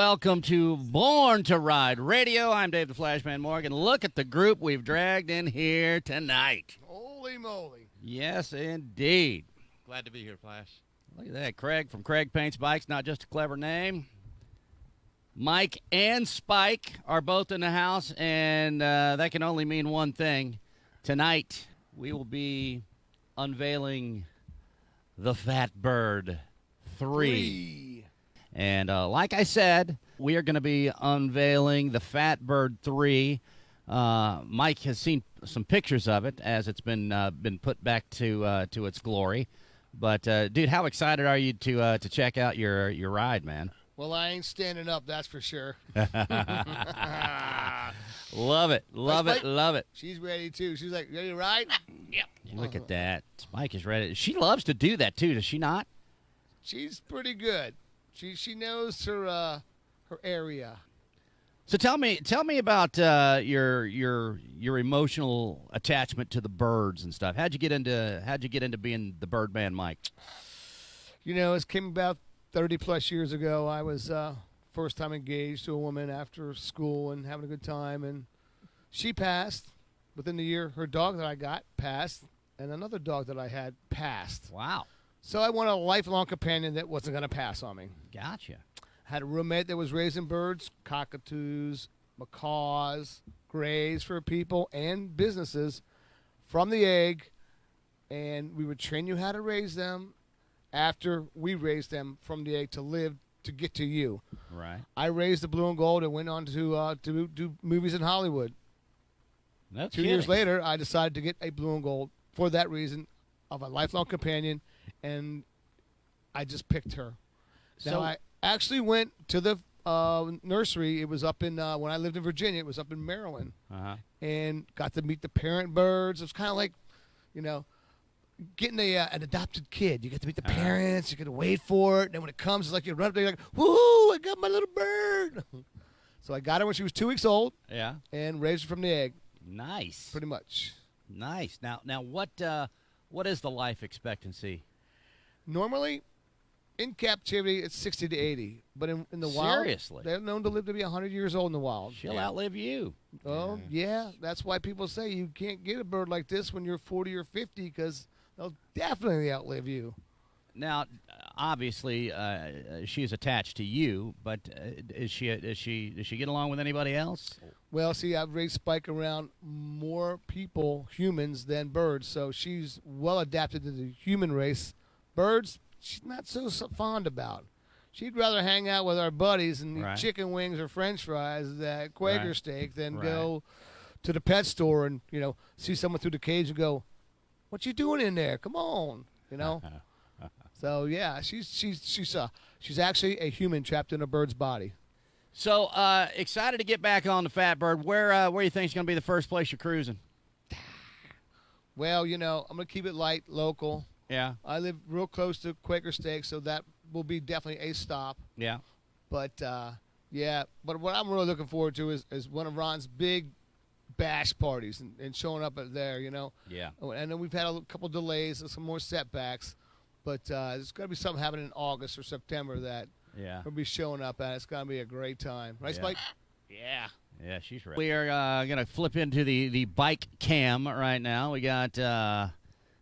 welcome to Born to Ride Radio. I'm Dave the Flashman Morgan. Look at the group we've dragged in here tonight. Holy moly. Yes, indeed. Glad to be here, Flash. Look at that. Craig from Craig Paints Bikes, not just a clever name. Mike and Spike are both in the house, and that can only mean one thing. Tonight, we will be unveiling the Fat Bird 3. And like I said, we are going to be unveiling the Fat Bird 3. Mike has seen some pictures of it as it's been put back to its glory. But, dude, how excited are you to check out your ride, man? Well, I ain't standing up, that's for sure. Love it. Love it. Love it. She's ready, too. She's like, ready to ride? Yep. Look at that. Spike is ready. She loves to do that, too, does she not? She's pretty good. She knows her area. So tell me about your emotional attachment to the birds and stuff. How'd you get into being the Birdman Mike? You know, it came about 30-plus years ago. I was first time engaged to a woman after school and having a good time, and she passed. Within the year, her dog that I got passed, and another dog that I had passed. Wow. So I wanted a lifelong companion that wasn't going to pass on me. Gotcha. Had a roommate that was raising birds, cockatoos, macaws, grays for people and businesses from the egg, and we would train you how to raise them after we raised them from the egg to live to get to you. Right. I raised the blue and gold and went on to do movies in Hollywood. No 2 years later, I decided to get a blue and gold for that reason of a lifelong companion, and I just picked her. So Now, I actually went to the nursery. It was up in, when I lived in Virginia, it was up in Maryland, and got to meet the parent birds. It was kind of like, you know, getting an adopted kid. You get to meet the parents. You get to wait for it. And then when it comes, it's like you run up there, you're like, woo, I got my little bird. So I got her when she was 2 weeks old. Yeah. And raised her from the egg. Nice. Pretty much. Nice. Now what is the life expectancy? Normally, in captivity, it's 60 to 80. But in the wild, Seriously? they're known to live to be 100 years old in the wild. She'll outlive you. Oh, yeah. That's why people say you can't get a bird like this when you're 40 or 50 because they'll definitely outlive you. Now, obviously, she's attached to you, but does she get along with anybody else? Well, see, I've raised Spike around more people, humans, than birds, so she's well adapted to the human race. Birds, she's not so fond about. She'd rather hang out with our buddies and eat chicken wings or French fries at Quaker steak than go to the pet store and, you know, see someone through the cage and go, "What you doing in there? Come on," you know. So yeah, she's actually a human trapped in a bird's body. So excited to get back on the Fat Bird. Where do you think is going to be the first place you're cruising? Well, you know, I'm going to keep it light, local. Yeah. I live real close to Quaker Steak, so that will be definitely a stop. Yeah. But, yeah, but what I'm really looking forward to is one of Ron's big bash parties and showing up at there, you know. Yeah. And then we've had a couple delays and some more setbacks, but there's got to be something happening in August or September that we'll be showing up at. It's going to be a great time. Right, Spike? Yeah. Yeah, she's right. We are going to flip into the bike cam right now. We got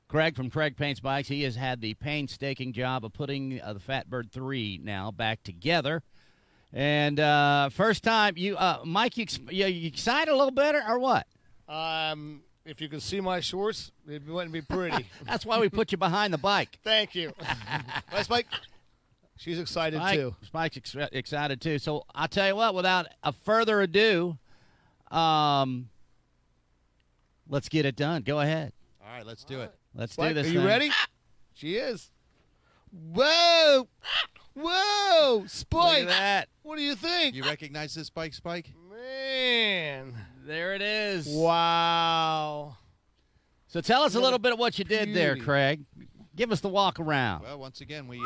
Craig from Craig Paints Bikes. He has had the painstaking job of putting the Fat Bird 3 now back together. And first time, Mike, you excited a little better or what? If you can see my shorts, it wouldn't be pretty. That's why we put you behind the bike. Thank you. Right, Spike? She's excited, too. Spike's excited, too. So I'll tell you what, without a further ado, let's get it done. Go ahead. All right, let's do it. Let's Spike, do this Are you thing. ready? She is. Whoa! Whoa! Spike! Look at that. What do you think? You recognize this bike, Spike? Man. There it is. Wow. So tell us a little bit of what you did there, beauty. Craig. Give us the walk around. Well, once again, we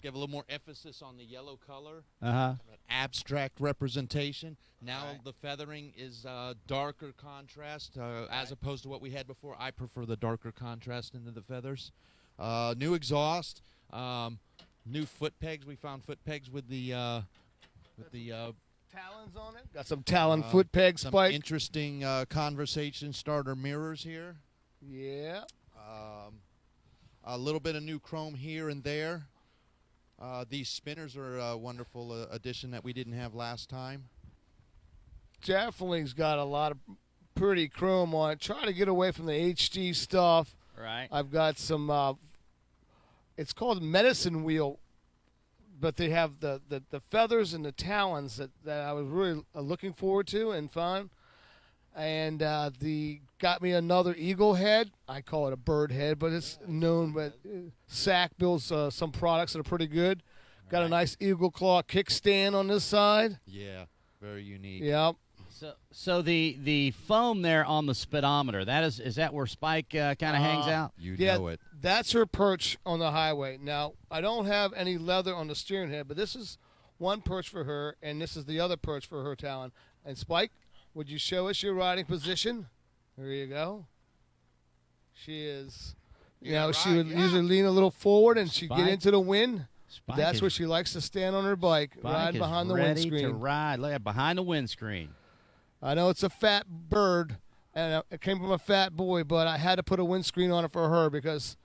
give a little more emphasis on the yellow color. Uh-huh. Abstract representation. Now the feathering is darker contrast as opposed to what we had before. I prefer the darker contrast into the feathers. New exhaust. New foot pegs. We found foot pegs with the with the talons on it. Got some talon foot peg some Spike. interesting conversation starter mirrors here. Yeah. A little bit of new chrome here and there. These spinners are a wonderful addition that we didn't have last time. Definitely's got a lot of pretty chrome on it. Try to get away from the HD stuff. Right. I've got some, it's called medicine wheel, but they have the feathers and the talons that I was really looking forward to and fun. And got me another eagle head. I call it a bird head, but it's known. But SAC builds some products that are pretty good. Got a nice eagle claw kickstand on this side. Yeah, very unique. Yep. So the foam there on the speedometer, is that where Spike kind of hangs out? You Yeah, know it. that's her perch on the highway. Now, I don't have any leather on the steering head, but this is one perch for her, and this is the other perch for her talon. And Spike, would you show us your riding position? There you go. She is, she would usually lean a little forward, and she'd get Spike. into the wind. Spike That's is- where she likes to stand on her bike, Spike riding is behind the ready windscreen. to ride. Look at behind the windscreen. I know it's a fat bird, and it came from a fat boy, but I had to put a windscreen on it for her because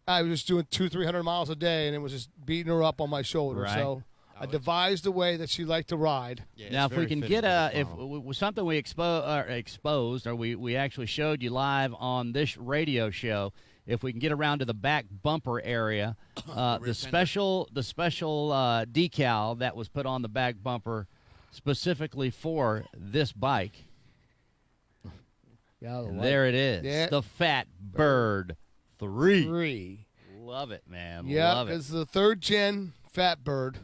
I was just doing 200-300 miles a day, and it was just beating her up on my shoulder. Right. So I devised a way that she liked to ride. Yeah, Now, it's if we very can fitting get for the with something we exposed, or we actually showed you live on this radio show, if we can get around to the back bumper area, the special decal that was put on the back bumper specifically for this bike. Yeah, And there it is, Yeah. the Fat Bird 3. 3. Love it, man. Yeah, Love it. it's the 3rd gen fat bird.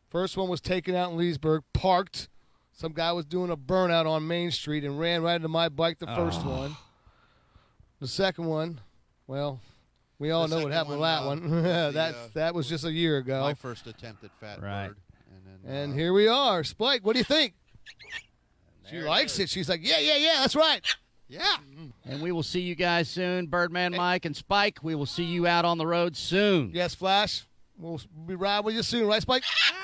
First one was taken out in Leesburg, parked. Some guy was doing a burnout on Main Street and ran right into my bike, the first one. The second one, well, we all The know what second happened with that one. That was just a year ago. My first attempt at Fat Right. Bird. And then, And here we are. Spike, what do you think? She There it likes is. it. She's like, yeah, that's right. yeah. And we will see you guys soon. Birdman Mike and Spike, we will see you out on the road soon. Yes, Flash. We'll be riding with you soon, right, Spike? Ah!